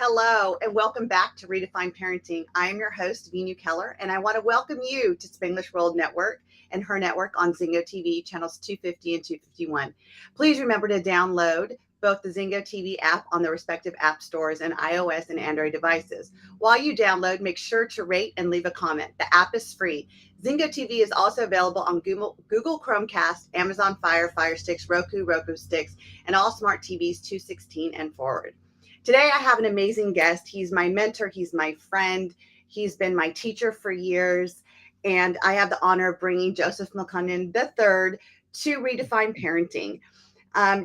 Hello, and welcome back to Redefine Parenting. I am your host, Veenu Keller, and I want to welcome you to Spanglish World Network and Her Network on Zingo TV, channels 250 and 251. Please remember to download both the Zingo TV app on the respective app stores and iOS and Android devices. While you download, make sure to rate and leave a comment. The app is free. Zingo TV is also available on Google Chromecast, Amazon Fire Sticks, Roku Sticks, and all smart TVs 216 and forward. Today, I have an amazing guest. He's my mentor. He's my friend. He's been my teacher for years. And I have the honor of bringing Joseph McClendon III to Redefine Parenting.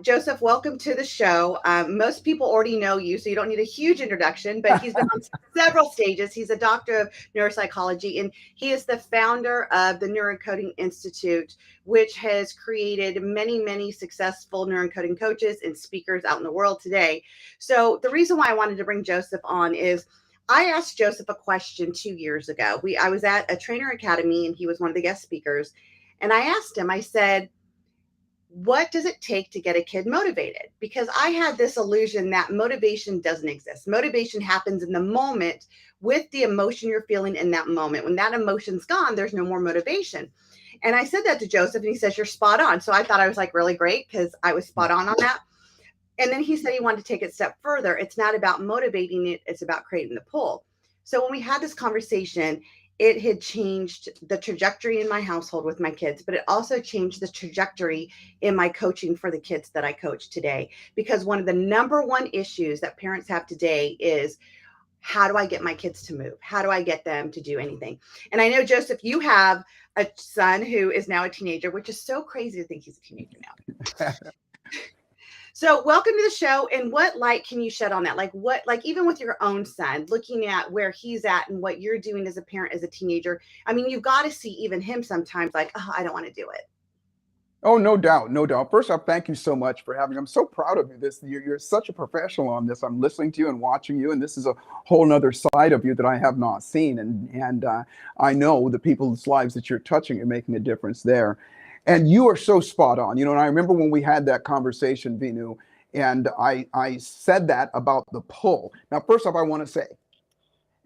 Joseph, welcome to the show. Most people already know you, so you don't need a huge introduction, but he's been on several stages. He's a doctor of neuropsychology, and he is the founder of the Neuroencoding Institute, which has created many, many successful neuroencoding coaches and speakers out in the world today. So the reason why I wanted to bring Joseph on is I asked Joseph a question 2 years ago. I was at a trainer academy, and he was one of the guest speakers. And I asked him, I said, what does it take to get a kid motivated? Because I had this illusion that motivation doesn't exist. Motivation happens in the moment with the emotion you're feeling in that moment. When that emotion's gone, there's no more motivation. And I said that to Joseph, and he says, you're spot on. So I thought I was like really great because I was spot on that. And then he said he wanted to take it a step further. It's not about motivating it. It's about creating the pull. So when we had this conversation, it had changed the trajectory in my household with my kids, but it also changed the trajectory in my coaching for the kids that I coach today. Because one of the number one issues that parents have today is, how do I get my kids to move? How do I get them to do anything? And I know, Joseph, you have a son who is now a teenager, which is so crazy to think he's a teenager now. So welcome to the show. And what light can you shed on that? Like even with your own son, looking at where he's at and what you're doing as a parent, as a teenager. I mean, you've got to see even him sometimes like, oh, I don't want to do it. Oh, no doubt. No doubt. First off, thank you so much for having me. I'm so proud of you. You're such a professional on this. I'm listening to you and watching you, and this is a whole nother side of you that I have not seen. And I know the people's lives that you're touching, you're making a difference there. And you are so spot on. And I remember when we had that conversation, Veenu, and I said that about the pull. Now, first off, I want to say,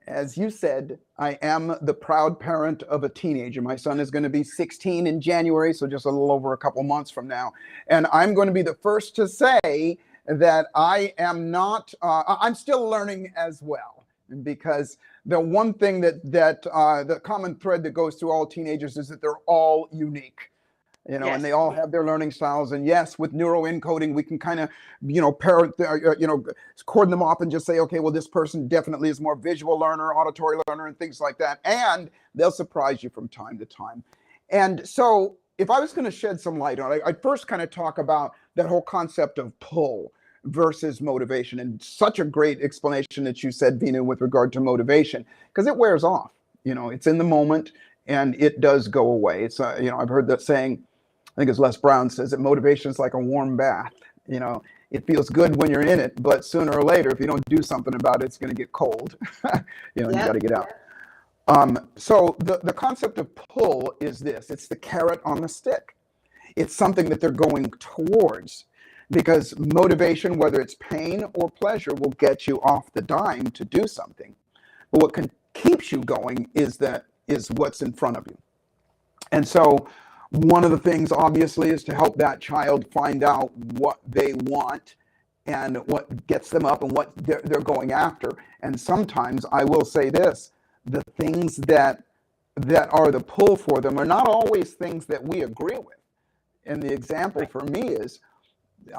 as you said, I am the proud parent of a teenager. My son is going to be 16 in January, so just a little over a couple months from now. And I'm going to be the first to say that I am not, I'm still learning as well. Because the one thing that the common thread that goes through all teenagers is that they're all unique. Yes. And they all have their learning styles. And yes, with neuroencoding, we can kind of, cordon them off and just say, okay, well, this person definitely is more visual learner, auditory learner, and things like that. And they'll surprise you from time to time. And so if I was going to shed some light on it, I'd first kind of talk about that whole concept of pull versus motivation. And such a great explanation that you said, Veenu, with regard to motivation, because it wears off. It's in the moment and it does go away. It's, I've heard that saying, I think it's Les Brown says that motivation is like a warm bath. It feels good when you're in it, but sooner or later, if you don't do something about it, it's going to get cold. You got to get out. So the concept of pull is this. It's the carrot on the stick. It's something that they're going towards, because motivation, whether it's pain or pleasure, will get you off the dime to do something. But what keeps you going is what's in front of you. And so one of the things, obviously, is to help that child find out what they want and what gets them up and what they're going after. And sometimes, I will say this, the things that are the pull for them are not always things that we agree with. And the example for me is,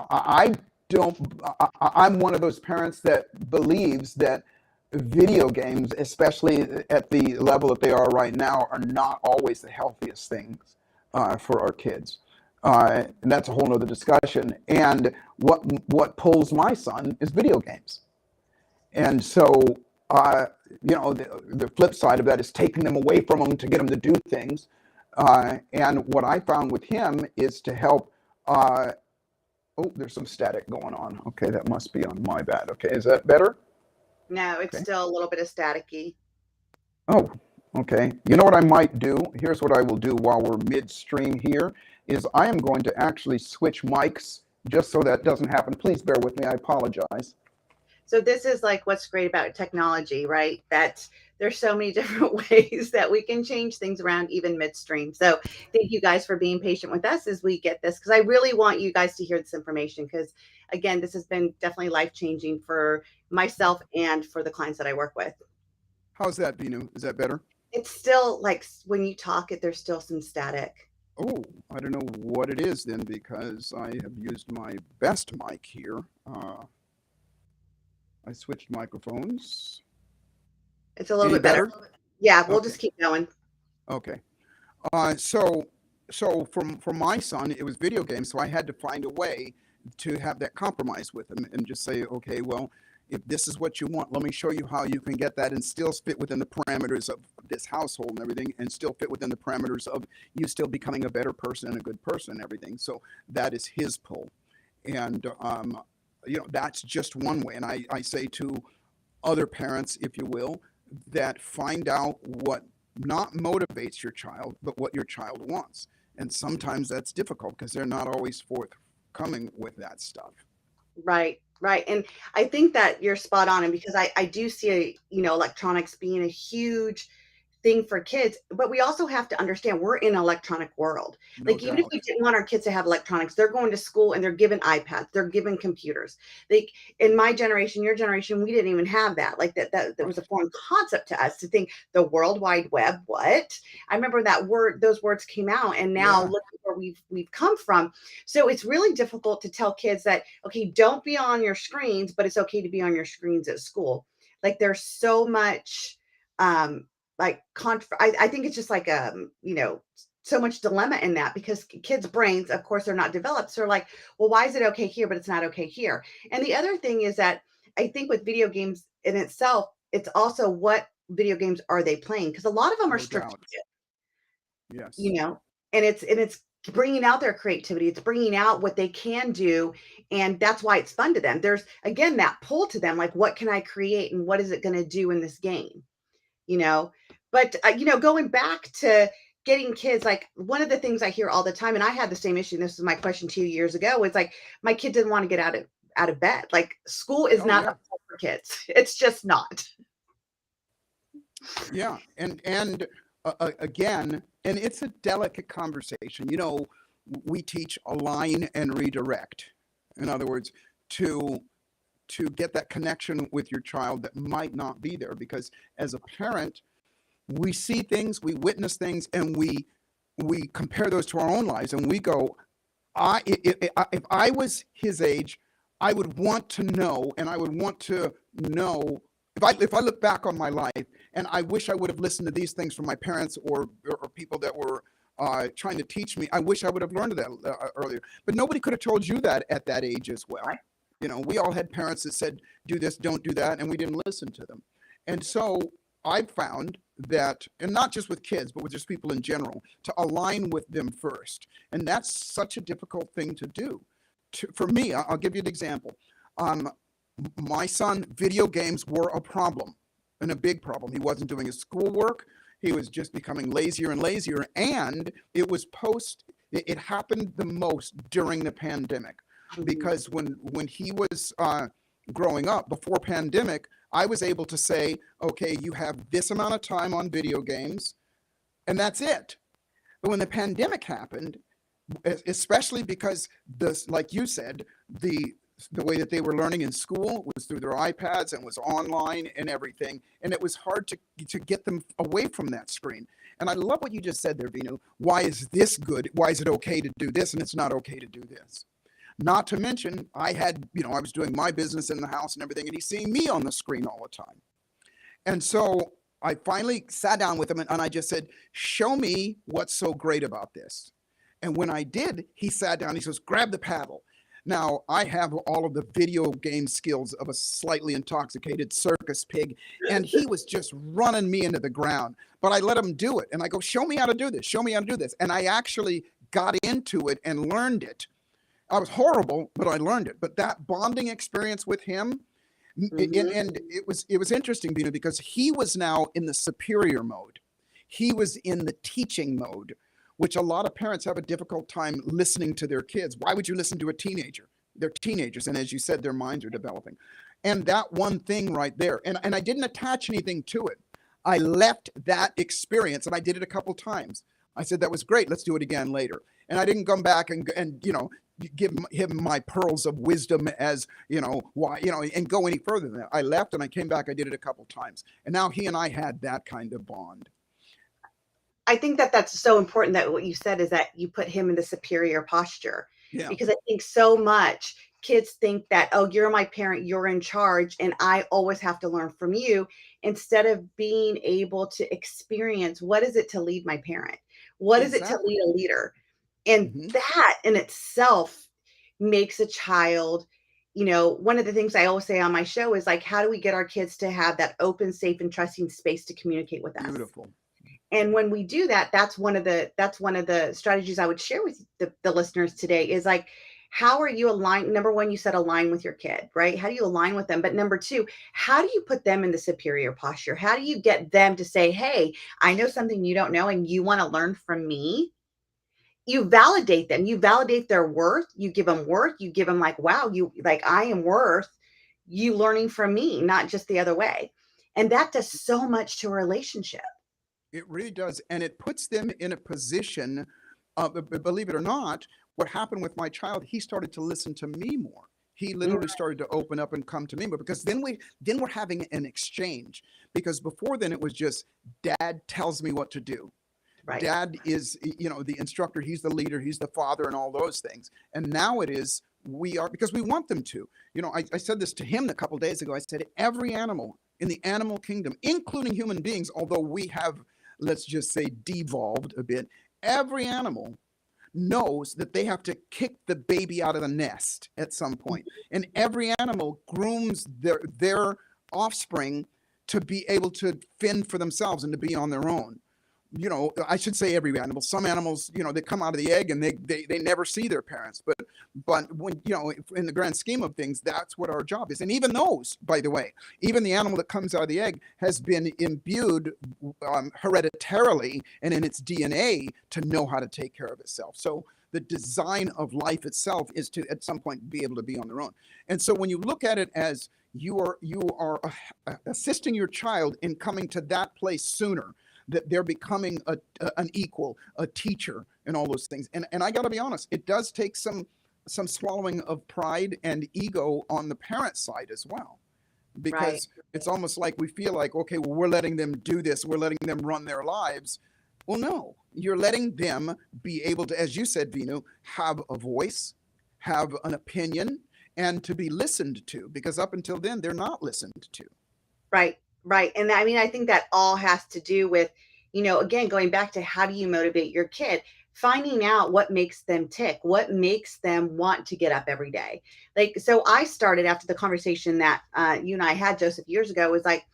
I'm one of those parents that believes that video games, especially at the level that they are right now, are not always the healthiest things for our kids. And that's a whole nother discussion. And what pulls my son is video games. And so, the flip side of that is taking them away from them to get them to do things. And what I found with him is to help, there's some static going on. Okay, that must be on my bad. Okay, is that better? No, it's still a little bit of staticky. Oh, okay. You know what I might do? Here's what I will do while we're midstream here, is I am going to actually switch mics just so that doesn't happen. Please bear with me. I apologize. So this is like what's great about technology, right? That there's so many different ways that we can change things around even midstream. So thank you guys for being patient with us as we get this, because I really want you guys to hear this information, because again, this has been definitely life changing for myself and for the clients that I work with. How's that, Veenu? Is that better? It's still like when you talk it, there's still some static. Oh, I don't know what it is then, because I have used my best mic here. I switched microphones. It's a little Any bit better. better? Yeah, we'll Okay. just keep going. Okay. So for my son, it was video games, so I had to find a way to have that compromise with him and just say, okay, well, if this is what you want, let me show you how you can get that and still fit within the parameters of this household and everything, and still fit within the parameters of you still becoming a better person and a good person and everything. So that is his pull. And, that's just one way. And I say to other parents, if you will, that find out what not motivates your child, but what your child wants. And sometimes that's difficult because they're not always forthcoming with that stuff. Right, right. And I think that you're spot on. And because I do see, electronics being a huge thing for kids, but we also have to understand we're in an electronic world. No Like even if doubt. we didn't want our kids to have electronics, they're going to school and they're given iPads, they're given computers. They, in my generation, your generation, we didn't even have that. Like that was a Right. foreign concept to us to think the World Wide Web. What? I remember those words came out, and now Yeah. look where we've come from. So it's really difficult to tell kids that, okay, don't be on your screens, but it's okay to be on your screens at school. Like there's so much um I think it's just like so much dilemma in that, because kids brains, of course, they're not developed, so they're like, well, why is it okay here but it's not okay here? And the other thing is that I think with video games in itself, it's also what video games are they playing, because a lot of them are No strict, doubt. Yes. you know and it's bringing out their creativity, it's bringing out what they can do, and that's why it's fun to them. There's again that pull to them, like what can I create and what is it going to do in this game, you know but going back to getting kids, like one of the things I hear all the time, and I had the same issue, this was my question 2 years ago, was like my kid didn't want to get out of bed. Like school is Oh not yeah. a for kids. It's just not. Yeah. And again, and it's a delicate conversation. We teach align and redirect. In other words, to get that connection with your child that might not be there, because as a parent, we see things, we witness things, and we compare those to our own lives, and we go, if I was his age, I would want to know, and I would want to know if I look back on my life, and I wish I would have listened to these things from my parents or people that were trying to teach me. I wish I would have learned that earlier, but nobody could have told you that at that age as well. We all had parents that said, do this, don't do that, and we didn't listen to them. And so I've found that, and not just with kids, but with just people in general, to align with them first. And that's such a difficult thing to do. For me, I'll give you an example. My son, video games were a problem, and a big problem. He wasn't doing his schoolwork. He was just becoming lazier and lazier. And it happened the most during the pandemic, because when he was growing up before pandemic, I was able to say, okay, you have this amount of time on video games, and that's it. But when the pandemic happened, especially because like you said, the way that they were learning in school was through their iPads and was online and everything, and it was hard to get them away from that screen. And I love what you just said there, Veenu. Why is this good? Why is it okay to do this and it's not okay to do this? Not to mention, I was doing my business in the house and everything, and he's seeing me on the screen all the time. And so I finally sat down with him and I just said, show me what's so great about this. And when I did, he sat down, he says, grab the paddle. Now, I have all of the video game skills of a slightly intoxicated circus pig, and he was just running me into the ground. But I let him do it, and I go, show me how to do this, show me how to do this. And I actually got into it and learned it. I was horrible, but I learned it. But that bonding experience with him, and it was interesting, Veenu, because he was now in the superior mode. He was in the teaching mode, which a lot of parents have a difficult time listening to their kids. Why would you listen to a teenager? They're teenagers. And as you said, their minds are developing. And that one thing right there, and I didn't attach anything to it. I left that experience and I did it a couple times. I said, that was great. Let's do it again later. And I didn't come back and give him my pearls of wisdom as, why, and go any further than that. I left and I came back. I did it a couple times. And now he and I had that kind of bond. I think that that's so important, that what you said is that you put him in the superior posture. Yeah. Because I think so much kids think that, oh, you're my parent, you're in charge, and I always have to learn from you, instead of being able to experience what is it to lead my parent? What is it to lead a leader? And that in itself makes a child, one of the things I always say on my show is like, how do we get our kids to have that open, safe, and trusting space to communicate with us? Beautiful. And when we do that, that's one of the strategies I would share with the listeners today is like, how are you aligned? Number one, you said align with your kid, right? How do you align with them? But number two, how do you put them in the superior posture? How do you get them to say, hey, I know something you don't know and you want to learn from me? You validate them. You validate their worth. You give them worth. You give them like, wow, I am worth you learning from me, not just the other way. And that does so much to a relationship. It really does. And it puts them in a position, believe it or not, what happened with my child, he started to listen to me more. He literally started to open up and come to me, but because then we're having an exchange. Because before then it was just dad tells me what to do. Right. Dad is, the instructor, he's the leader, he's the father and all those things. And now it is, we are, because we want them to. I said this to him a couple of days ago. I said, every animal in the animal kingdom, including human beings, although we have, let's just say, devolved a bit, every animal knows that they have to kick the baby out of the nest at some point. And every animal grooms their offspring to be able to fend for themselves and to be on their own. I should say every animal. Some animals, they come out of the egg and they never see their parents. But when, in the grand scheme of things, that's what our job is. And even those, by the way, even the animal that comes out of the egg has been imbued hereditarily and in its DNA to know how to take care of itself. So the design of life itself is to, at some point, be able to be on their own. And so when you look at it as you are assisting your child in coming to that place sooner, that they're becoming an equal, a teacher, and all those things. And I got to be honest, it does take some swallowing of pride and ego on the parent side as well, because it's almost like we feel like, okay, well, we're letting them do this, we're letting them run their lives. Well, no, you're letting them be able to, as you said, Veenu, have a voice, have an opinion, and to be listened to, because up until then, they're not listened to. Right. Right. And I mean, I think that all has to do with, again, going back to how do you motivate your kid, finding out what makes them tick, what makes them want to get up every day. Like, so I started after the conversation that you and I had, Joseph, years ago, was like,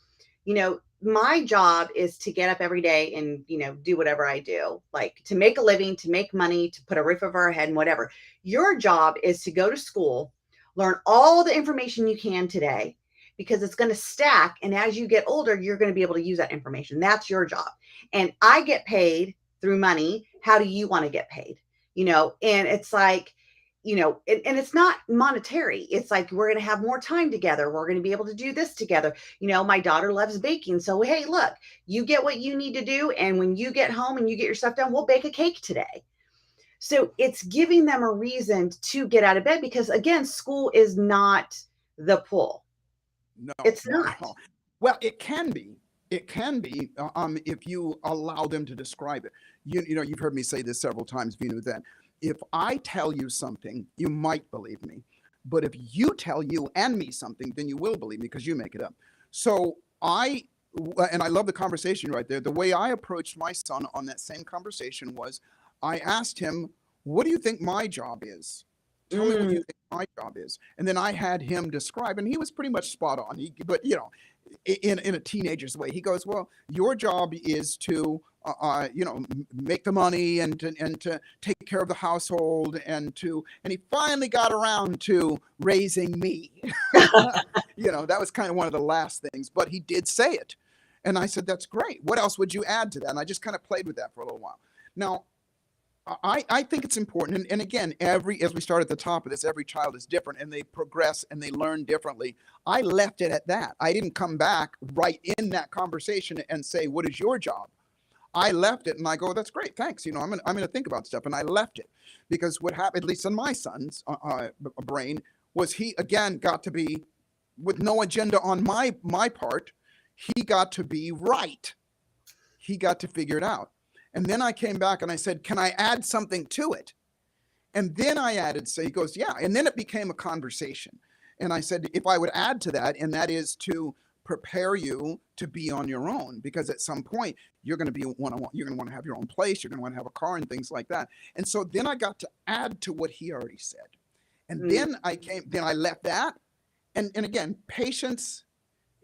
my job is to get up every day and, do whatever I do, like to make a living, to make money, to put a roof over our head and whatever. Your job is to go to school, learn all the information you can today, because it's going to stack. And as you get older, you're going to be able to use that information. That's your job. And I get paid through money. How do you want to get paid? And it's like, and it's not monetary. It's like, we're going to have more time together. We're going to be able to do this together. My daughter loves baking. So, hey, look, you get what you need to do. And when you get home and you get your stuff done, we'll bake a cake today. So it's giving them a reason to get out of bed, because again, school is not the pull. No, it's not. No. Well, it can be. It can be if you allow them to describe it. You've heard me say this several times, Veenu, that if I tell you something, you might believe me. But if you tell you and me something, then you will believe me because you make it up. So I love the conversation right there. The way I approached my son on that same conversation was, I asked him, what do you think my job is? Tell me what you think my job is. And then I had him describe, and he was pretty much spot on. But in a teenager's way, he goes, well, your job is to, make the money and to take care of the household and he finally got around to raising me. That was kind of one of the last things, but he did say it. And I said, that's great. What else would you add to that? And I just kind of played with that for a little while. Now, I think it's important. And again, as we start at the top of this, every child is different and they progress and they learn differently. I left it at that. I didn't come back right in that conversation and say, what is your job? I left it and I go, that's great. Thanks. I'm gonna think about stuff. And I left it because what happened, at least in my son's brain, was he again got to be, with no agenda on my part, he got to be right. He got to figure it out. And then I came back and I said, can I add something to it? And then I added, so he goes, yeah. And then it became a conversation. And I said, if I would add to that, and that is to prepare you to be on your own, because at some point you're going to be you're going to want to have your own place. You're going to want to have a car and things like that. And so then I got to add to what he already said. And then I left that. And again, patience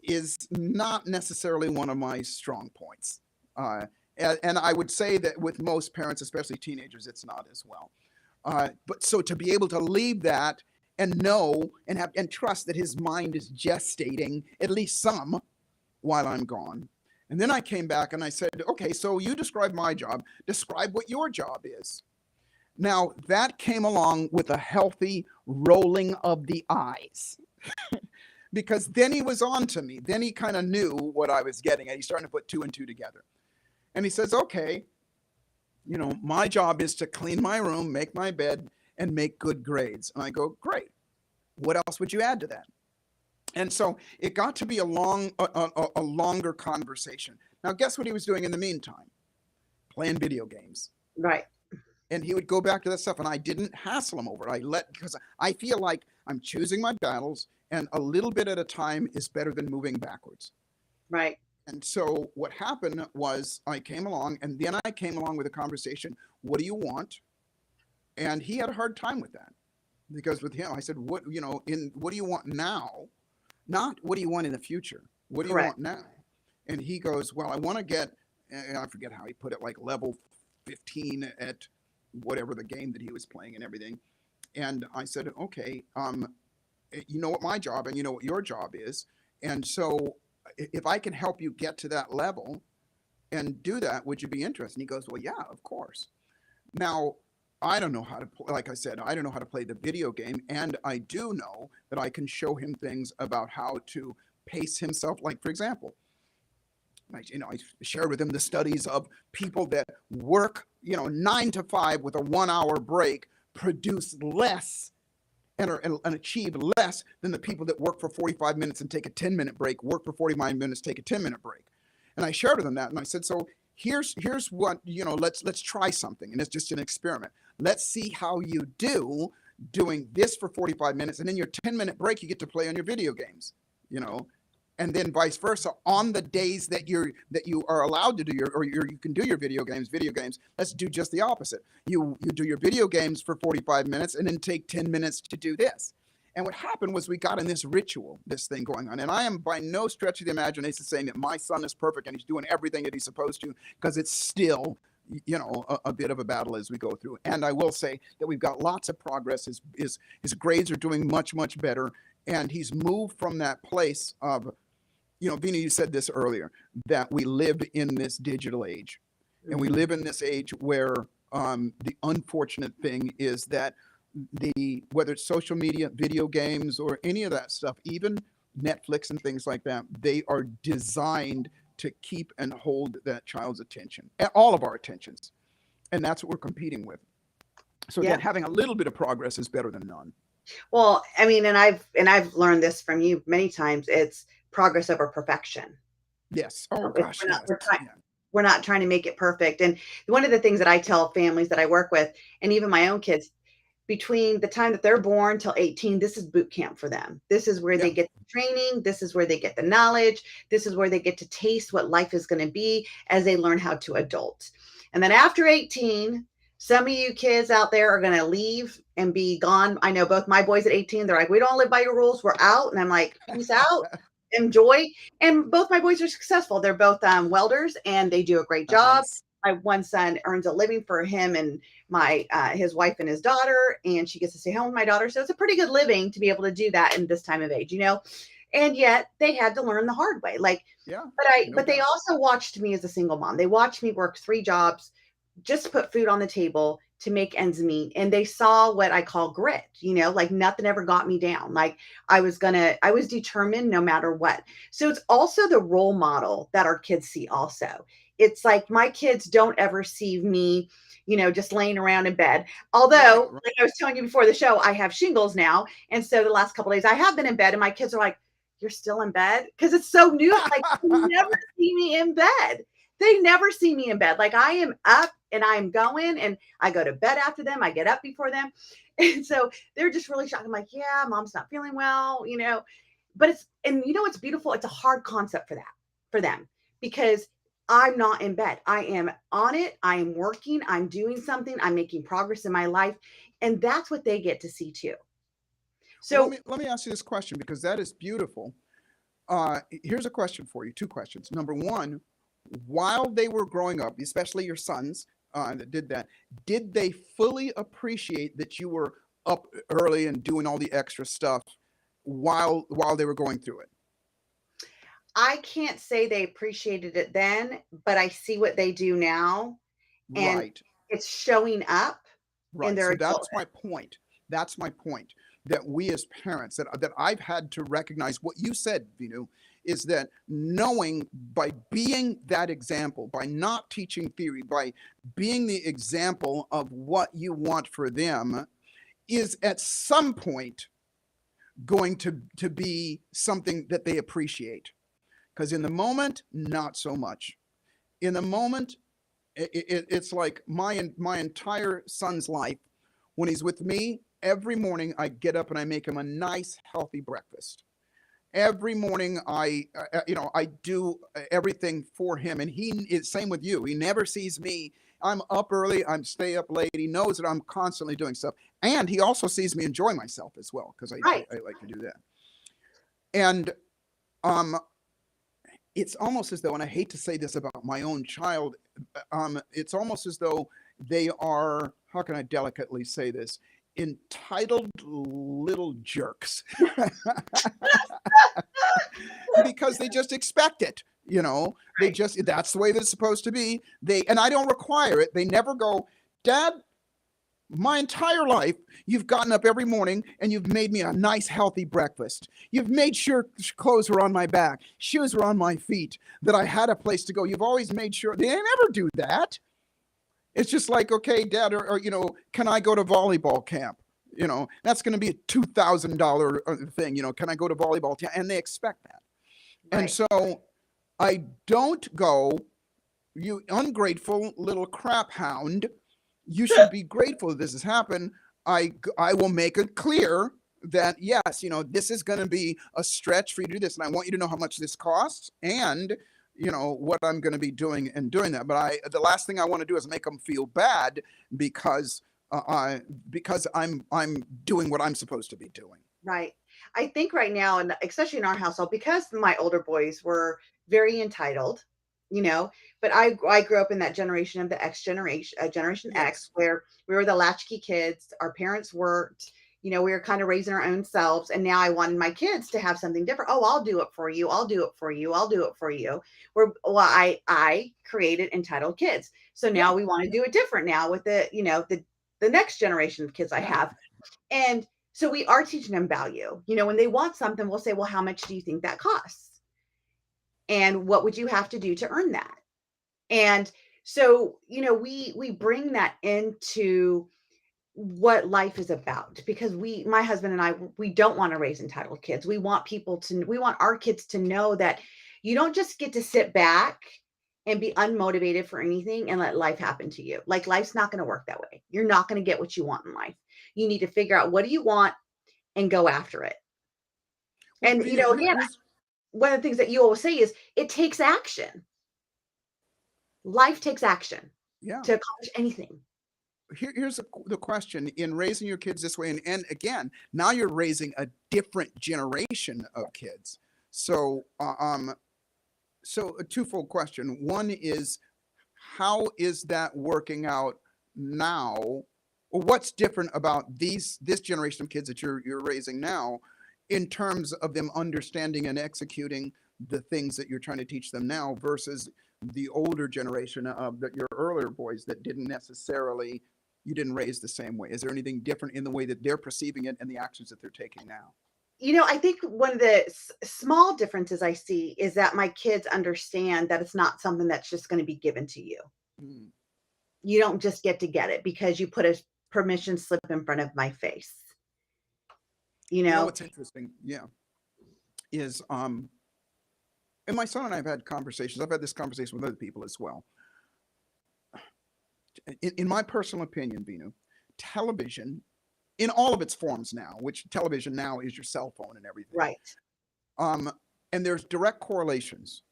is not necessarily one of my strong points. And I would say that with most parents, especially teenagers, it's not as well. But so to be able to leave that and know and trust that his mind is gestating at least some while I'm gone. And then I came back and I said, okay, so you describe my job, describe what your job is. Now that came along with a healthy rolling of the eyes. Because then he was on to me. Then he kind of knew what I was getting at. He's starting to put two and two together. And he says, okay, my job is to clean my room, make my bed, and make good grades. And I go, great. What else would you add to that? And so it got to be a longer conversation. Now, guess what he was doing in the meantime? Playing video games. Right. And he would go back to that stuff, and I didn't hassle him over it. Because I feel like I'm choosing my battles, and a little bit at a time is better than moving backwards. Right. And so what happened was I came along, and then I came along with a conversation. What do you want? And he had a hard time with that, because with him, I said, what do you want now? Not what do you want in the future? What do you want now? And he goes, well, I want to get, and I forget how he put it, like level 15 at whatever the game that he was playing and everything. And I said, okay, you know what my job and you know what your job is. And so if I can help you get to that level and do that, would you be interested? And he goes, well, yeah, of course. Now, I don't know how to play, like I said, I don't know how to play the video game. And I do know that I can show him things about how to pace himself. Like, for example, I shared with him the studies of people that work, 9 to 5 with a 1 hour break, produce less and achieve less than the people that work for 45 minutes and take a 10-minute break, work for 45 minutes, take a 10-minute break. And I shared with him that. And I said, so here's what, let's try something. And it's just an experiment. Let's see how you do doing this for 45 minutes. And then your 10-minute break, you get to play on your video games, and then vice versa on the days that you are allowed to do you can do your video games. Let's do just the opposite. You do your video games for 45 minutes and then take 10 minutes to do this. And what happened was we got in this ritual, this thing going on. And I am by no stretch of the imagination saying that my son is perfect and he's doing everything that he's supposed to, because it's still, a bit of a battle as we go through. And I will say that we've got lots of progress. His grades are doing much, much better. And he's moved from that place of, Veenu, you said this earlier, that we live in this digital age. And we live in this age where the unfortunate thing is that whether it's social media, video games, or any of that stuff, even Netflix and things like that, they are designed to keep and hold that child's attention, all of our attentions. And that's what we're competing with. So that having a little bit of progress is better than none. Well, I mean, and I've learned this from you many times. It's progress over perfection. Yes. Oh gosh. We're not trying to make it perfect. And one of the things that I tell families that I work with, and even my own kids, between the time that they're born till 18, this is boot camp for them. This is where they get the training. This is where they get the knowledge. This is where they get to taste what life is going to be as they learn how to adult. And then after 18, some of you kids out there are going to leave and be gone. I know both my boys at 18, they're like, we don't live by your rules. We're out. And I'm like, peace out. Enjoy. And both my boys are successful. They're both welders and they do a great job. Nice. My one son earns a living for him and his wife and his daughter, and she gets to stay home with my daughter. So it's a pretty good living to be able to do that in this time of age, and yet they had to learn the hard way. But they also watched me as a single mom. They watched me work 3 jobs just to put food on the table, to make ends meet, and they saw what I call grit, like nothing ever got me down. Like I was determined no matter what. So it's also the role model that our kids see also. It's like my kids don't ever see me, just laying around in bed. Although, Right. like I was telling you before the show, I have shingles now. And so the last couple of days I have been in bed, and my kids are like, "You're still in bed?" Because it's so new. Like, they never see me in bed. They never see me in bed. Like, I am up and I'm going, and I go to bed after them. I get up before them. And so they're just really shocked. I'm like, "Yeah, mom's not feeling well, But it's beautiful. It's a hard concept for them, because I'm not in bed. I am on it. I am working. I'm doing something. I'm making progress in my life. And that's what they get to see too. Well, So let me ask you this question, because that is beautiful. Here's a question for you. Two questions. Number one, while they were growing up, especially your sons that did that, did they fully appreciate that you were up early and doing all the extra stuff while they were going through it? I can't say they appreciated it then, but I see what they do now, and Right. it's showing up in Right. their So that's adulthood. my point. That's my point. That we as parents, that I've had to recognize what you said, Veenu, is that knowing, by being that example, by not teaching theory, by being the example of what you want for them, is at some point going to be something that they appreciate. Because in the moment, not so much. In the moment, it's like my entire son's life. When he's with me, every morning I get up and I make him a nice, healthy breakfast. Every morning I do everything for him, and he is same with you. He never sees me. I'm up early. I'm stay up late. He knows that I'm constantly doing stuff, and he also sees me enjoy myself as well, because Right. I like to do that. And um, it's almost as though, and I hate to say this about my own child, it's almost as though they are, how can I delicately say this, entitled little jerks. Because they just expect it. They Right. just, that's the way that it's supposed to be. And I don't require it. They never go, "Dad, my entire life, you've gotten up every morning and you've made me a nice, healthy breakfast. You've made sure clothes were on my back, shoes were on my feet, that I had a place to go. You've always made sure." They never do that. It's just like, "Okay, Dad, or can I go to volleyball camp? That's going to be a $2,000 thing. Can I go to volleyball camp?" And they expect that. And Right. so I don't go, "You ungrateful little crap hound. You should be grateful that this has happened." I will make it clear that, yes, this is going to be a stretch for you to do this, and I want you to know how much this costs, and what I'm going to be doing and doing that. But the last thing I want to do is make them feel bad because I'm doing what I'm supposed to be doing. Right. I think right now, and especially in our household, because my older boys were very entitled, you know, but I grew up in that generation of the X generation, Generation X, Yes. where we were the latchkey kids. Our parents worked, we were kind of raising our own selves. And now I wanted my kids to have something different. Oh, I'll do it for you. I'll do it for you. I'll do it for you. I created entitled kids. So Yeah. now we want to do it different now with the next generation of kids I Yeah. have. And so we are teaching them value. When they want something, we'll say, "Well, how much do you think that costs? And what would you have to do to earn that?" And so, we bring that into what life is about, because my husband and I, we don't want to raise entitled kids. We want our kids to know that you don't just get to sit back and be unmotivated for anything and let life happen to you. Like, life's not going to work that way. You're not going to get what you want in life. You need to figure out, what do you want, and go after it. Well, And, Veenu, again, here's one of the things that you always say is, it takes action. Life takes action yeah. to accomplish anything. Here's the question: in raising your kids this way, and again, now you're raising a different generation of kids. So, so a twofold question. One is, how is that working out now? Or what's different about this generation of kids that you're raising now, in terms of them understanding and executing the things that you're trying to teach them now, versus the older generation of your earlier boys that didn't necessarily you didn't raise the same way? Is there anything different in the way that they're perceiving it and the actions that they're taking now? I think one of the small differences I see is that my kids understand that it's not something that's just going to be given to you. Mm. You don't just get it because you put a permission slip in front of my face. You You know know, what's interesting? Yeah, is and my son and I have had conversations. I've had this conversation with other people as well. In my personal opinion, Veenu, television in all of its forms now, which television now is your cell phone and everything. right. Um, and there's direct correlations.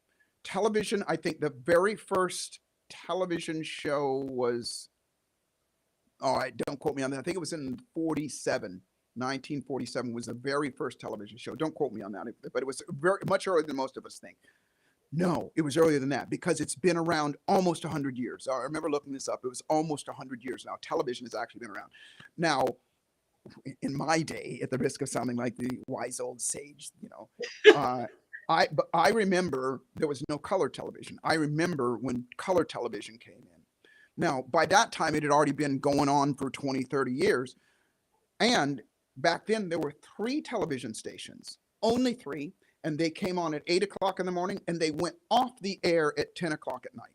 Television, I think the very first television show was, all right, don't quote me on that. I think it was in 1947 was the very first television show. Don't quote me on that, but it was very much earlier than most of us think. No, it was earlier than that because it's been around almost 100 years. I remember looking this up. It was almost 100 years now. Television has actually been around. Now, in my day, at the risk of sounding like the wise old sage, I remember there was no color television. I remember when color television came in. Now, by that time, it had already been going on for 20, 30 years. And back then, there were 3 television stations, only 3. And they came on at 8 o'clock in the morning and they went off the air at 10 o'clock at night.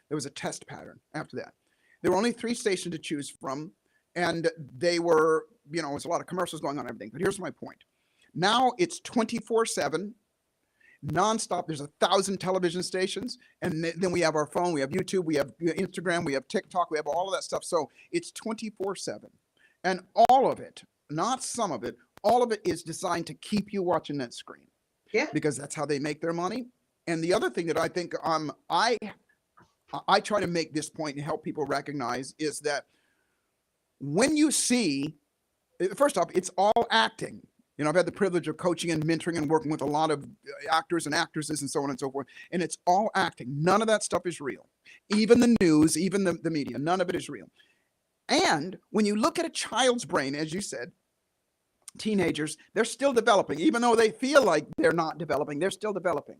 There was a test pattern after that. There were only 3 stations to choose from. And they were, there's a lot of commercials going on and everything. But here's my point. Now it's 24/7, nonstop. There's 1,000 television stations. And then we have our phone, we have YouTube, we have Instagram, we have TikTok, we have all of that stuff. So it's 24/7. And all of it, not some of it, all of it is designed to keep you watching that screen. Yeah. Because that's how they make their money. And the other thing that I think I try to make this point and help people recognize is that when you see, first off, it's all acting. I've had the privilege of coaching and mentoring and working with a lot of actors and actresses and so on and so forth. And it's all acting. None of that stuff is real. Even the news, even the media, none of it is real. And when you look at a child's brain, as you said, teenagers, they're still developing. Even though they feel like they're not developing, they're still developing.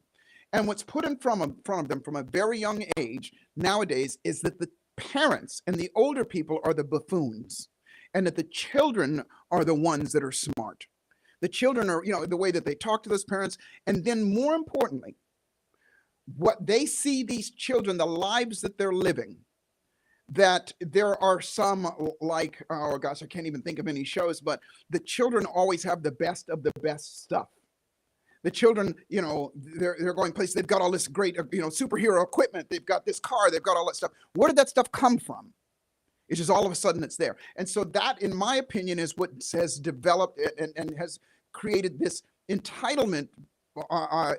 And what's put in front of them from a very young age nowadays is that the parents and the older people are the buffoons, and that the children are the ones that are smart. The children are, the way that they talk to those parents. And then more importantly, what they see these children, the lives that they're living, that there are some like, oh gosh, I can't even think of any shows, but the children always have the best of the best stuff. The children, they're going places. They've got all this great, superhero equipment. They've got this car. They've got all that stuff. Where did that stuff come from? It's just all of a sudden it's there. And so that, in my opinion, is what has developed and has created this entitlement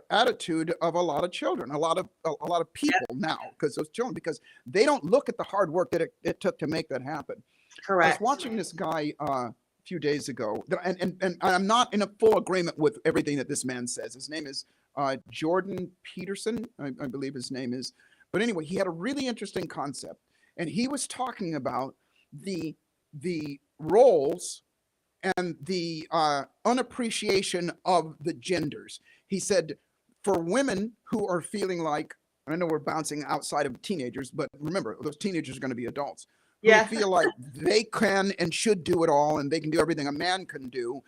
attitude of a lot of children, a lot of people now, because those children, because they don't look at the hard work that it took to make that happen. Correct. I was watching this guy a few days ago, and I'm not in a full agreement with everything that this man says. His name is Jordan Peterson, I believe his name is. But anyway, he had a really interesting concept, and he was talking about the roles and the unappreciation of the genders. He said, for women who are feeling like, I know we're bouncing outside of teenagers, but remember, those teenagers are going to be adults. Yeah. Who feel like they can and should do it all, and they can do everything a man can do,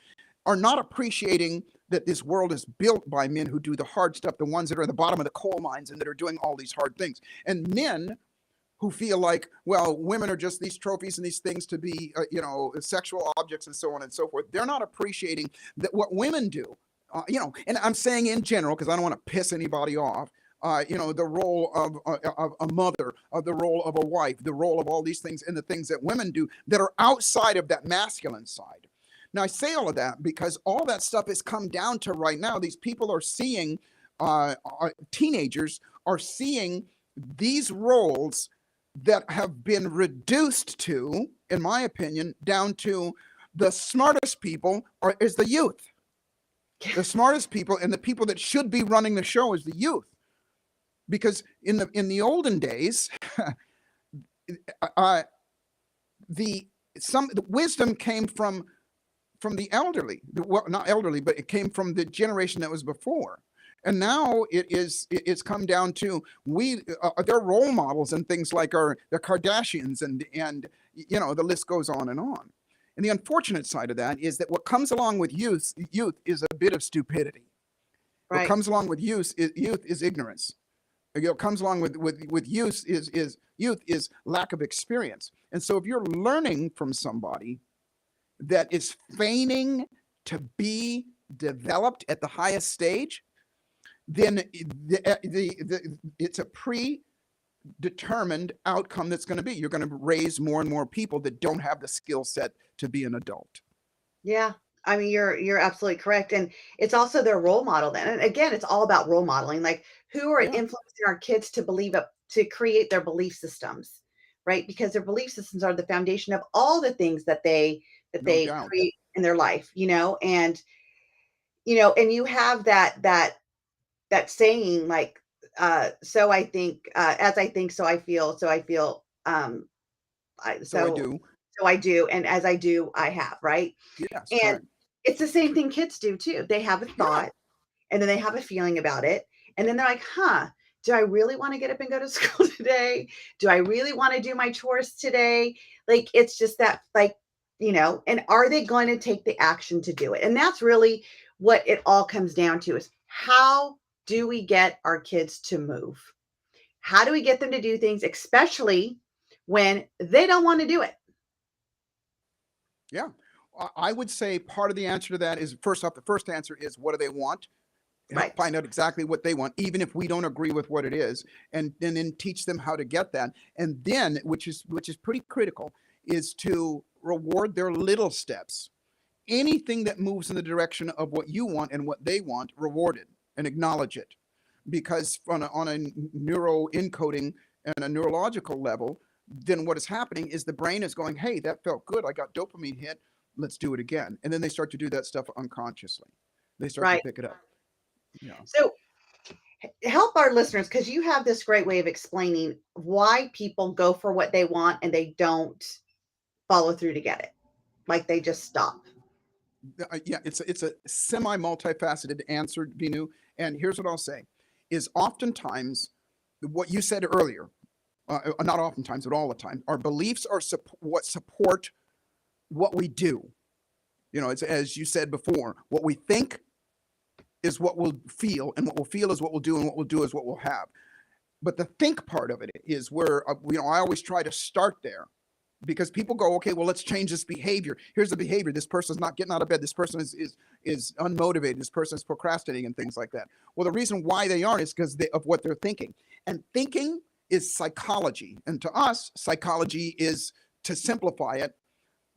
are not appreciating that this world is built by men who do the hard stuff, the ones that are at the bottom of the coal mines and that are doing all these hard things. And men who feel like, well, women are just these trophies and these things to be, sexual objects and so on and so forth. They're not appreciating that what women do, and I'm saying in general, because I don't want to piss anybody off, the role of a mother, the role of a wife, the role of all these things and the things that women do that are outside of that masculine side. Now, I say all of that because all that stuff has come down to right now. These people are seeing, teenagers are seeing these roles that have been reduced to, in my opinion, down to the smartest people is the youth. The smartest people and the people that should be running the show is the youth. Because in the olden days, the wisdom came from the elderly. Well, not elderly, but it came from the generation that was before. And now it's come down to they're role models and things like the Kardashians and The list goes on and on. And the unfortunate side of that is that what comes along with youth is a bit of stupidity. What Right. comes along with youth is ignorance. What comes along with youth is lack of experience. And so if you're learning from somebody that is feigning to be developed at the highest stage, then it's a predetermined outcome that's going to be. You're going to raise more and more people that don't have the skill set to be an adult. Yeah. I mean, you're absolutely correct. And it's also their role model then. And again, it's all about role modeling. Like who are Yeah, influencing our kids to believe up to create their belief systems, right? Because their belief systems are the foundation of all the things that no they doubt. create in their life, and you have that saying like so I think as I think so I feel I, So I so do. so I do, and as I do I have, right? Yes, And correct. it's the same thing kids do too. They have a Yeah, thought and then they have a feeling about it. And then they're like, huh, do I really want to get up and go to school today? Do I really want to do my chores today? Like, it's just that, like, and are they going to take the action to do it? And that's really what it all comes down to is how do we get our kids to move? How do we get them to do things, especially when they don't want to do it? yeah. I would say part of the answer to that is, first off, the first answer is, what do they want? Help Right. find out exactly what they want, even if we don't agree with what it is, and then teach them how to get that. And then, which is pretty critical, is to reward their little steps. Anything that moves in the direction of what you want and what they want, reward it and acknowledge it. Because on a neuro encoding and a neurological level, then what is happening is the brain is going, hey, that felt good. I got dopamine hit. Let's do it again. And then they start to do that stuff unconsciously. They start to Right. pick it up. Yeah. So help our listeners because you have this great way of explaining why people go for what they want and they don't follow through to get it. Like they just stop. Yeah, it's a semi multifaceted answer, Veenu. And here's what I'll say: is oftentimes what you said earlier, not oftentimes, but all the time, our beliefs are what support what we do. It's, as you said before, what we think is what we'll feel, and what we'll feel is what we'll do, and what we'll do is what we'll have. But the think part of it is where I always try to start there, because people go, okay, well, let's change this behavior. Here's the behavior: this person's not getting out of bed, this person is unmotivated, this person is procrastinating, and things like that. Well, the reason why they aren't is because of what they're thinking. And thinking is psychology, and to us, psychology is, to simplify it,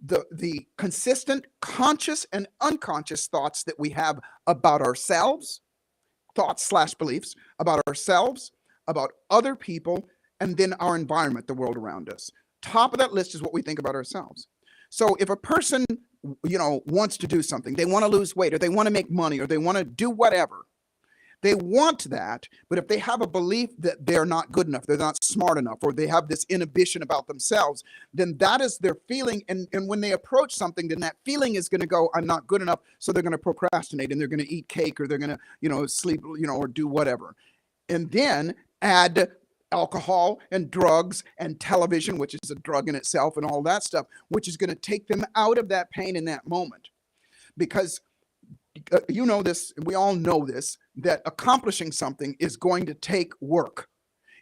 the consistent conscious and unconscious thoughts that we have about ourselves, thoughts slash beliefs about ourselves, about other people, and then our environment, the world around us. Top of that list is what we think about ourselves. So if a person, wants to do something, they want to lose weight, or they want to make money, or they want to do whatever, they want that. But if they have a belief that they're not good enough, they're not smart enough, or they have this inhibition about themselves, then that is their feeling. And when they approach something, then that feeling is going to go, I'm not good enough. So they're going to procrastinate, and they're going to eat cake, or they're going to, sleep, or do whatever. And then add alcohol and drugs and television, which is a drug in itself, and all that stuff, which is going to take them out of that pain in that moment. Because this, we all know this, that accomplishing something is going to take work,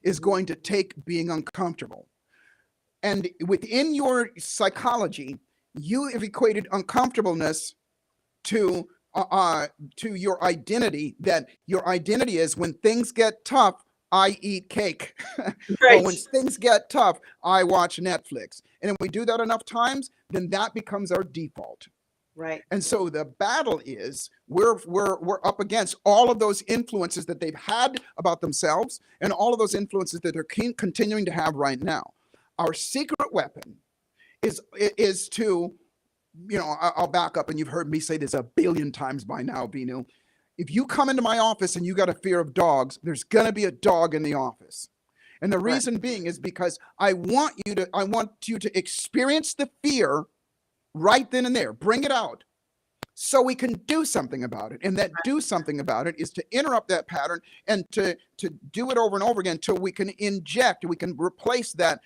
is going to take being uncomfortable. And within your psychology, you have equated uncomfortableness to your identity, that your identity is, when things get tough, I eat cake. Or Right. when things get tough, I watch Netflix. And if we do that enough times, then that becomes our default. Right. And so the battle is, we're up against all of those influences that they've had about themselves, and all of those influences that they're continuing to have right now. Our secret weapon is to, I'll back up, and you've heard me say this a billion times by now, Veenu. If you come into my office and you got a fear of dogs, there's going to be a dog in the office. And the reason being is because I want you to experience the fear right then and there. Bring it out. so we can do something about it. And that do something about it is to interrupt that pattern and to do it over and over again until we can we can replace that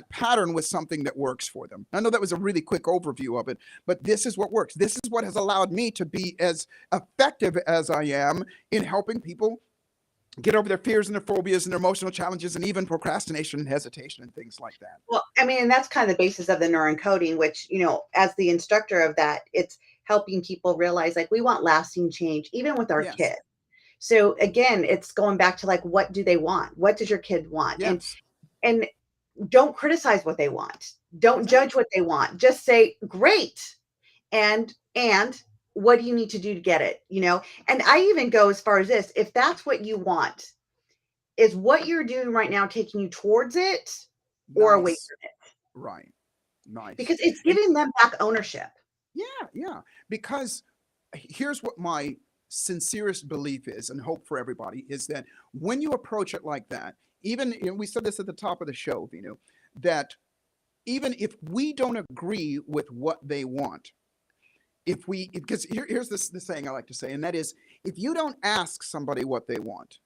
pattern with something that works for them. I know that was a really quick overview of it, but this is what works. This is what has allowed me to be as effective as I am in helping people get over their fears and their phobias and their emotional challenges and even procrastination and hesitation and things like that. Well, I mean, and that's kind of the basis of the neuroencoding, which, as the instructor of that, it's helping people realize like we want lasting change, even with our Yes. kids. So again, it's going back to like, what do they want? What does your kid want? Yes. And don't criticize what they want. Don't judge what they want. Just say, great. And what do you need to do to get it? And I even go as far as this, if that's what you want, is what you're doing right now taking you towards it or away Nice. from it? Right. Nice. Because it's giving them back ownership. Yeah. Because here's what my sincerest belief is and hope for everybody is that when you approach it like that, even we said this at the top of the show, Veenu, that even if we don't agree with what they want, because here's the saying I like to say, and that is, if you don't ask somebody what they want,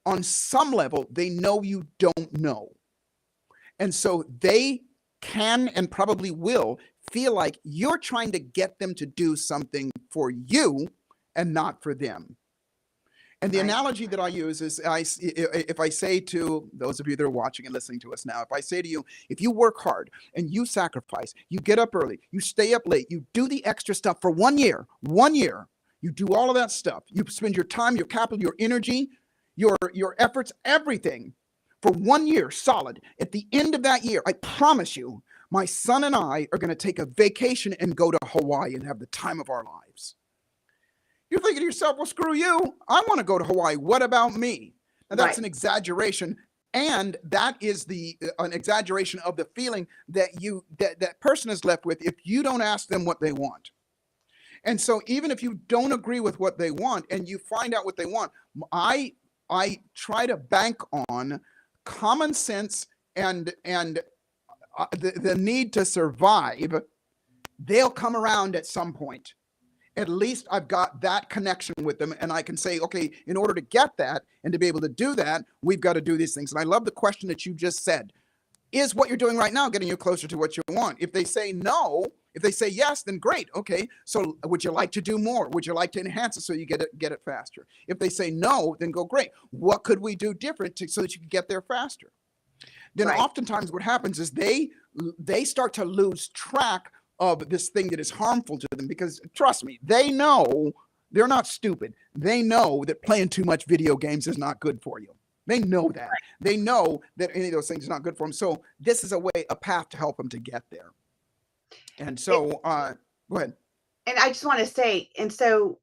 on some level, they know you don't know. And so they can and probably will feel like you're trying to get them to do something for you and not for them. And the analogy that I use is if I say to those of you that are watching and listening to us now, if I say to you, if you work hard and you sacrifice, you get up early, you stay up late, you do the extra stuff for 1 year, you do all of that stuff, you spend your time, your capital, your energy, your efforts, everything for 1 year solid. At the end of that year, I promise you, my son and I are going to take a vacation and go to Hawaii and have the time of our lives. You're thinking to yourself, well, screw you. I want to go to Hawaii. What about me? And that's an exaggeration. And that is an exaggeration of the feeling that that person is left with if you don't ask them what they want. And so even if you don't agree with what they want and you find out what they want, I try to bank on common sense and the need to survive. They'll come around at some point. At least I've got that connection with them, and I can say, okay, in order to get that and to be able to do that, we've got to do these things. And I love the question that you just said. Is what you're doing right now getting you closer to what you want? If they say no, if they say yes, then great. Okay, so would you like to do more? Would you like to enhance it so you get it faster? If they say no, then go, great. What could we do different so that you can get there faster? Then oftentimes what happens is they start to lose track of this thing that is harmful to them, because trust me, they know, they're not stupid. They know that playing too much video games is not good for you. They know that. They know that any of those things are not good for them. So this is a path to help them to get there. And so, go ahead. And I just want to say, and so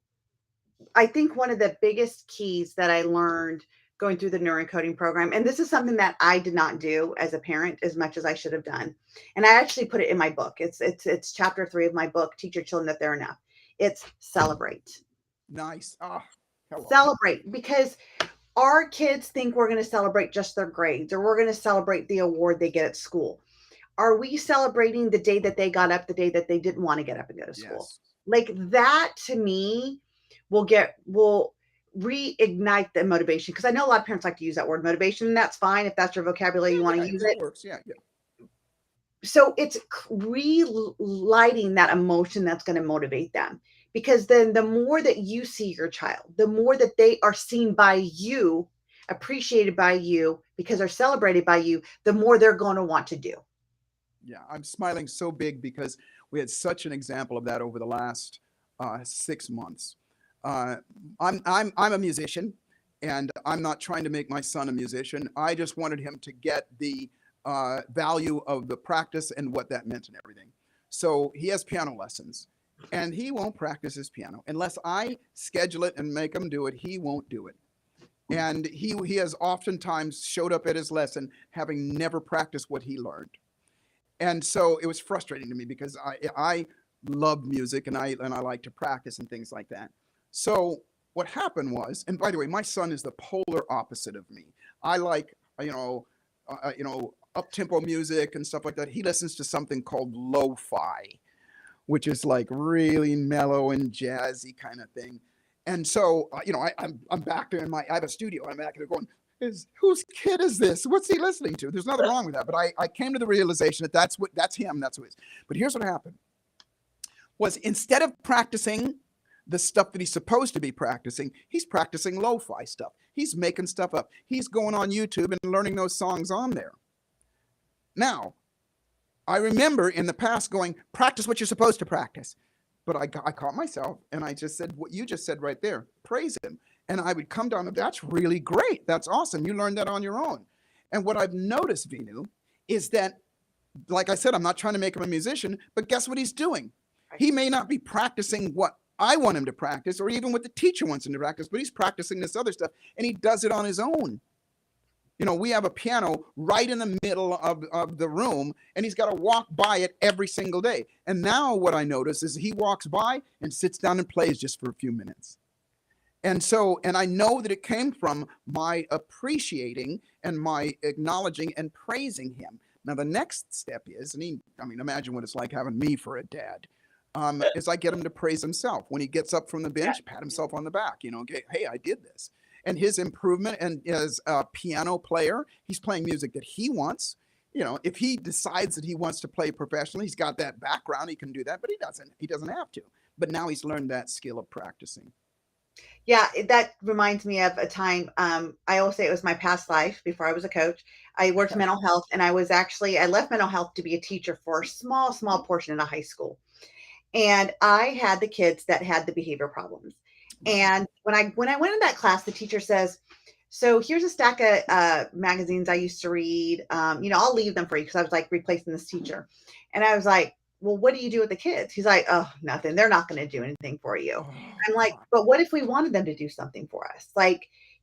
I think one of the biggest keys that I learned going through the neuroencoding program, and this is something that I did not do as a parent as much as I should have done. And I actually put it in my book. It's chapter 3 of my book, Teach Your Children That They're Enough. It's celebrate. Nice. Celebrate, because our kids think we're going to celebrate just their grades, or we're going to celebrate the award they get at school. Are we celebrating the day that they got up, the day that they didn't want to get up and go to school? Yes. Like that, to me, will reignite the motivation. Because I know a lot of parents like to use that word motivation, and that's fine if that's your vocabulary, you want to use it. Works. Yeah. So it's relighting that emotion that's going to motivate them. Because then the more that you see your child, the more that they are seen by you, appreciated by you, because they're celebrated by you, the more they're going to want to do. Yeah, I'm smiling so big because we had such an example of that over the last 6 months. I'm a musician, and I'm not trying to make my son a musician. I just wanted him to get the value of the practice and what that meant and everything. So he has piano lessons, and he won't practice his piano unless I schedule it and make him do it. He won't do it. And he has oftentimes showed up at his lesson having never practiced what he learned. And so it was frustrating to me because I love music and I like to practice and things like that. So what happened was, and by the way, my son is the polar opposite of me. I like, up-tempo music and stuff like that. He listens to something called lo-fi, which is like really mellow and jazzy kind of thing. And so, I'm back there I have a studio. I'm back there going, whose kid is this? What's he listening to? There's nothing wrong with that. But I came to the realization that that's him. That's who it is. But here's what happened was instead of practicing the stuff that he's supposed to be practicing, he's practicing lo-fi stuff. He's making stuff up. He's going on YouTube and learning those songs on there. Now, I remember in the past going, practice what you're supposed to practice. But I caught myself and I just said what you just said right there, praise him. And I would come down, that's really great. That's awesome. You learned that on your own. And what I've noticed, Veenu, is that, like I said, I'm not trying to make him a musician, but guess what he's doing? He may not be practicing what I want him to practice or even what the teacher wants him to practice, but he's practicing this other stuff and he does it on his own. We have a piano right in the middle of the room and he's got to walk by it every single day. And now what I notice is he walks by and sits down and plays just for a few minutes. And I know that it came from my appreciating and my acknowledging and praising him. Now, the next step is, imagine what it's like having me for a dad. Is I get him to praise himself. When he gets up from the bench, pat himself on the back, hey, I did this. And his improvement and as a piano player, he's playing music that he wants. If he decides that he wants to play professionally, he's got that background, he can do that, but he doesn't have to. But now he's learned that skill of practicing. Yeah, that reminds me of a time. I always say it was my past life before I was a coach. I worked mental health, and I left mental health to be a teacher for a small portion in a high school. And I had the kids that had the behavior problems. And when I went in that class, the teacher says, so here's a stack of magazines I used to read. I'll leave them for you because I was like replacing this teacher. And I was like, well, what do you do with the kids? He's like, oh, nothing. They're not going to do anything for you. I'm like, but what if we wanted them to do something for us?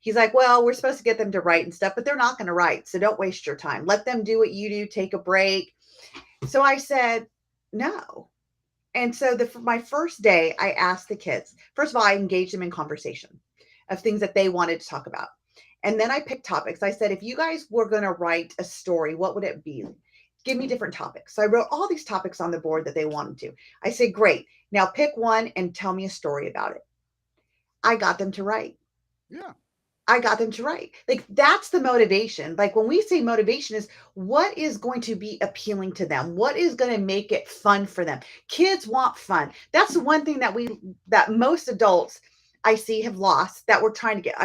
He's like, well, we're supposed to get them to write and stuff, but they're not going to write. So don't waste your time. Let them do what you do. Take a break. So I said, no. And so my first day, I asked the kids, first of all, I engaged them in conversation of things that they wanted to talk about. And then I picked topics. I said, if you guys were going to write a story, what would it be? Give me different topics. So I wrote all these topics on the board that they wanted to. I said, great. Now pick one and tell me a story about it. I got them to write. Yeah. I got them to write. That's the motivation. When we say motivation is what is going to be appealing to them? What is going to make it fun for them? Kids want fun. That's the one thing that most adults I see have lost that we're trying to get.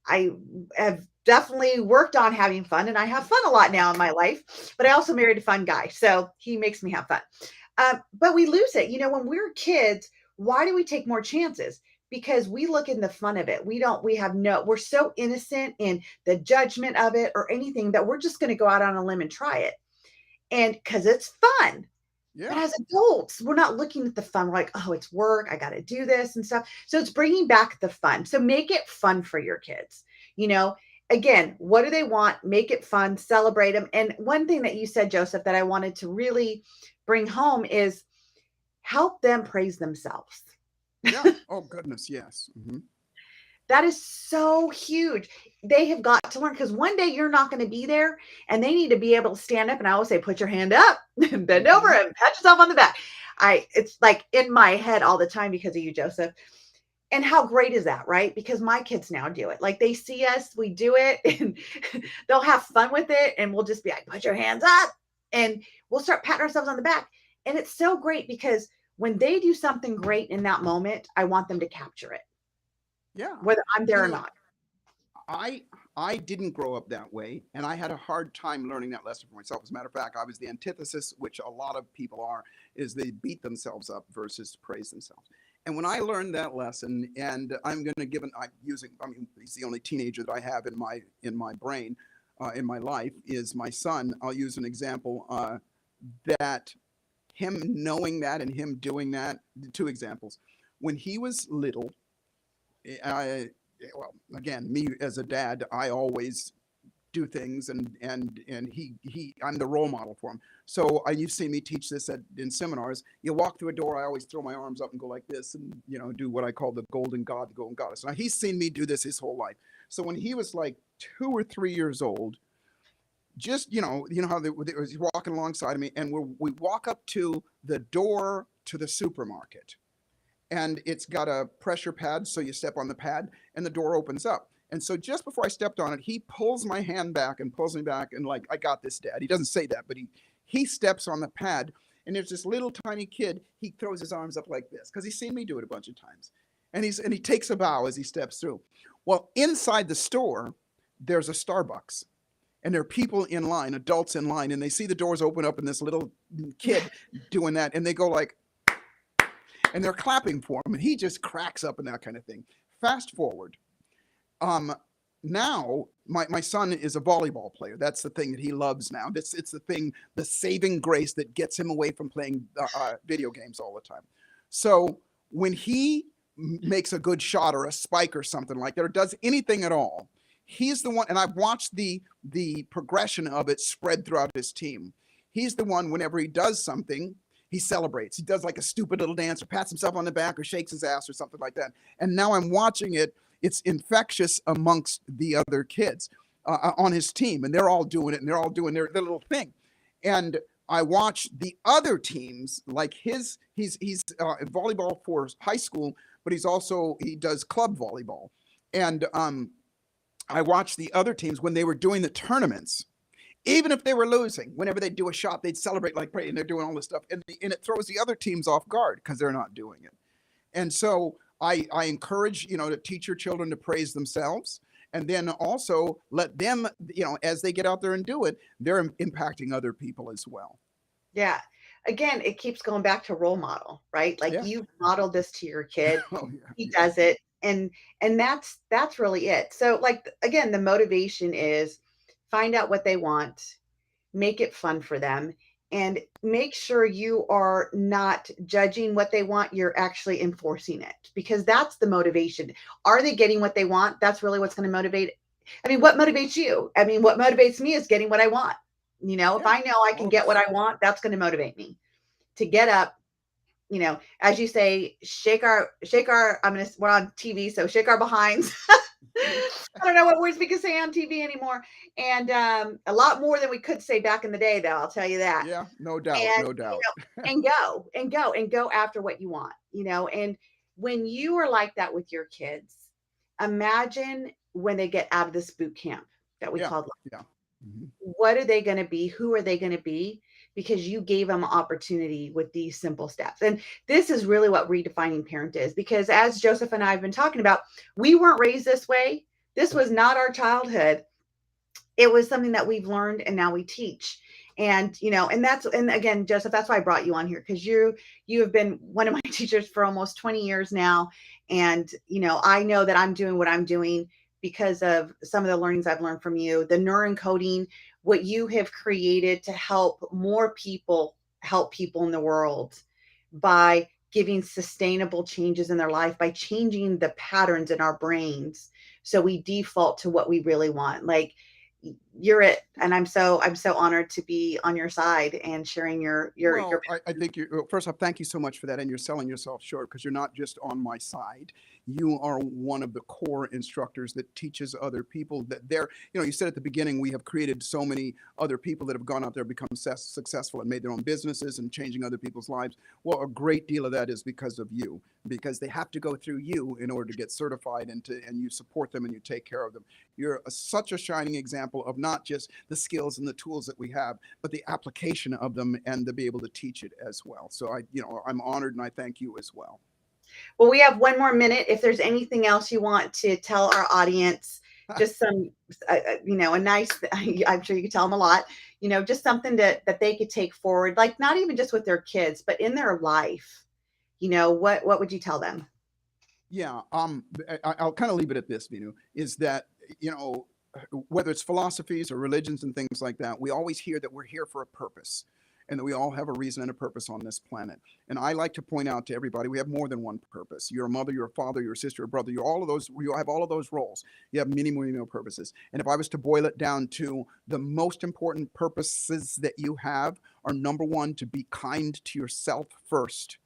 I have definitely worked on having fun and I have fun a lot now in my life, but I also married a fun guy. So he makes me have fun. But we lose it. When we're kids, why do we take more chances? Because we look in the fun of it. We're so innocent in the judgment of it or anything that we're just going to go out on a limb and try it. And because it's fun. Yeah. But as adults, we're not looking at the fun. We're like, oh, it's work. I got to do this and stuff. So it's bringing back the fun. So make it fun for your kids. Again, what do they want? Make it fun, celebrate them. And one thing that you said, Joseph, that I wanted to really bring home is help them praise themselves. Yeah. Oh, goodness. Yes. Mm-hmm. That is so huge. They have got to learn because one day you're not going to be there and they need to be able to stand up. And I always say, put your hand up, bend over and pat yourself on the back. It's like in my head all the time because of you, Joseph. And how great is that, right? Because my kids now do it. They see us, we do it and they'll have fun with it. And we'll just be like, put your hands up and we'll start patting ourselves on the back. And it's so great because when they do something great in that moment, I want them to capture it. Yeah. Whether I'm there or not. I didn't grow up that way, and I had a hard time learning that lesson for myself. As a matter of fact, I was the antithesis, which a lot of people are, is they beat themselves up versus praise themselves. And when I learned that lesson, and I'm going to give he's the only teenager that I have in my brain, in my life, is my son. I'll use an example that him knowing that and him doing that. Two examples. When he was little, again, me as a dad, I always do things and I'm the role model for him. So you've seen me teach this in seminars. You walk through a door, I always throw my arms up and go like this and, do what I call the golden god, the golden goddess. Now he's seen me do this his whole life. So when he was like 2 or 3 years old, just, you know how he's walking alongside of me, and we walk up to the door to the supermarket, and it's got a pressure pad, so you step on the pad and the door opens up. And so just before I stepped on it, he pulls my hand back and pulls me back, and like, I got this, Dad. He doesn't say that, but he steps on the pad, and there's this little tiny kid. He throws his arms up like this because he's seen me do it a bunch of times, and he takes a bow as he steps through. Well, inside the store, there's a Starbucks, and there are people in line, adults in line, and they see the doors open up and this little kid doing that, and they go like, and they're clapping for him, and he just cracks up and that kind of thing. Fast forward, um, now my son is a volleyball player. That's the thing that he loves now. It's the thing, the saving grace that gets him away from playing video games all the time. So when he makes a good shot or a spike or something like that, or does anything at all, he's the one, and I've watched the progression of it spread throughout his team. He's the one, whenever he does something, he celebrates. He does like a stupid little dance or pats himself on the back or shakes his ass or something like that. And now I'm watching it. It's infectious amongst the other kids on his team, and they're all doing it, and they're all doing their little thing. And I watch the other teams, like he's volleyball for high school, but he does club volleyball. And I watched the other teams when they were doing the tournaments. Even if they were losing, whenever they do a shot, they'd celebrate like crazy, and they're doing all this stuff, and it throws the other teams off guard because they're not doing it. And so I encourage, to teach your children to praise themselves, and then also let them, as they get out there and do it, they're impacting other people as well. Yeah. Again, it keeps going back to role model, right? Like Yeah. you modeled this to your kid. Oh yeah. He Yeah. does it. And that's really it. So like again, the motivation is find out what they want, make it fun for them, and make sure you are not judging what they want. You're actually enforcing it, because that's the motivation. Are they getting what they want? That's really what's going to motivate. I mean, what motivates you? I mean, what motivates me is getting what I want. If Yeah. I know I can Oh get what yeah. I want, that's going to motivate me to get up, as you say, we're on TV, so shake our behinds. I don't know what words we can say on TV anymore. And a lot more than we could say back in the day, though, I'll tell you that. Yeah. No doubt. And, No doubt. and go after what you want, and when you are like that with your kids, imagine when they get out of this boot camp that we Yeah. called, Yeah. Mm-hmm. what are they going to be? Who are they going to be? Because you gave them opportunity with these simple steps. And this is really what redefining parent is, because as Joseph and I have been talking about, we weren't raised this way. This was not our childhood. It was something that we've learned and now we teach. And and again, Joseph, that's why I brought you on here, because you have been one of my teachers for almost 20 years now. And I know that I'm doing what I'm doing because of some of the learnings I've learned from you, the neuroencoding, what you have created to help more people help people in the world by giving sustainable changes in their life, by changing the patterns in our brains so we default to what we really want. Like, you're it, and I'm so honored to be on your side and sharing your Well, I think first off, thank you so much for that. And you're selling yourself short, because you're not just on my side. You are one of the core instructors that teaches other people that you said at the beginning, we have created so many other people that have gone out there, become successful and made their own businesses and changing other people's lives. Well, a great deal of that is because of you, because they have to go through you in order to get certified, and you support them and you take care of them. You're such a shining example of not just the skills and the tools that we have, but the application of them, and to be able to teach it as well. So I'm honored, and I thank you as well. Well, we have one more minute. If there's anything else you want to tell our audience, just some, a nice, I'm sure you could tell them a lot, just something that they could take forward, like not even just with their kids, but in their life, what would you tell them? Yeah. I'll kind of leave it at this, Veenu, is that, whether it's philosophies or religions and things like that, we always hear that we're here for a purpose, and that we all have a reason and a purpose on this planet. And I like to point out to everybody, we have more than one purpose. You're a mother, you're a father, you're a sister, a brother, you have all of those roles. You have many, many more purposes. And if I was to boil it down to the most important purposes that you have are, number one, to be kind to yourself first.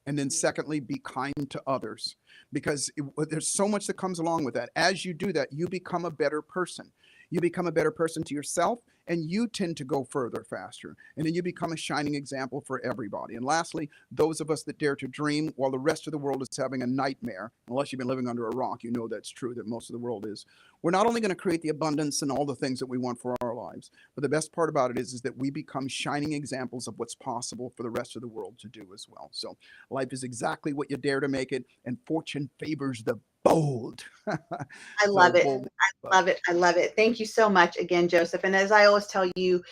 And then secondly, be kind to others, because there's so much that comes along with that. As you do that, you become a better person. You become a better person to yourself, and you tend to go further faster. And then you become a shining example for everybody. And lastly, those of us that dare to dream while the rest of the world is having a nightmare, unless you've been living under a rock, you know that's true, that most of the world is. We're not only going to create the abundance and all the things that we want for our lives, but the best part about it is that we become shining examples of what's possible for the rest of the world to do as well. So life is exactly what you dare to make it, and fortune favors the bold. I So love it. bold. I love it. I love it. Thank you so much again, Joseph. And as I always tell you,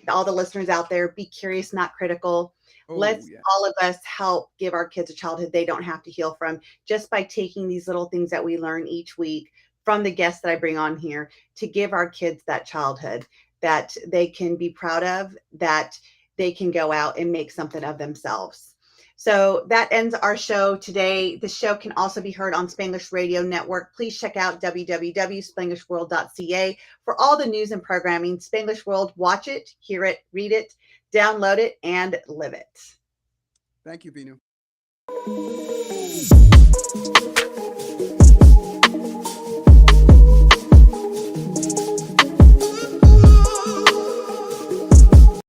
all the listeners out there, be curious, not critical. Oh, Let's yeah. all of us help give our kids a childhood they don't have to heal from, just by taking these little things that we learn each week from the guests that I bring on here, to give our kids that childhood that they can be proud of, that they can go out and make something of themselves. So that ends our show today. The show can also be heard on Spanglish Radio Network. Please check out www.spanglishworld.ca for all the news and programming. Spanglish World, watch it, hear it, read it, download it, and live it. Thank you, Veenu.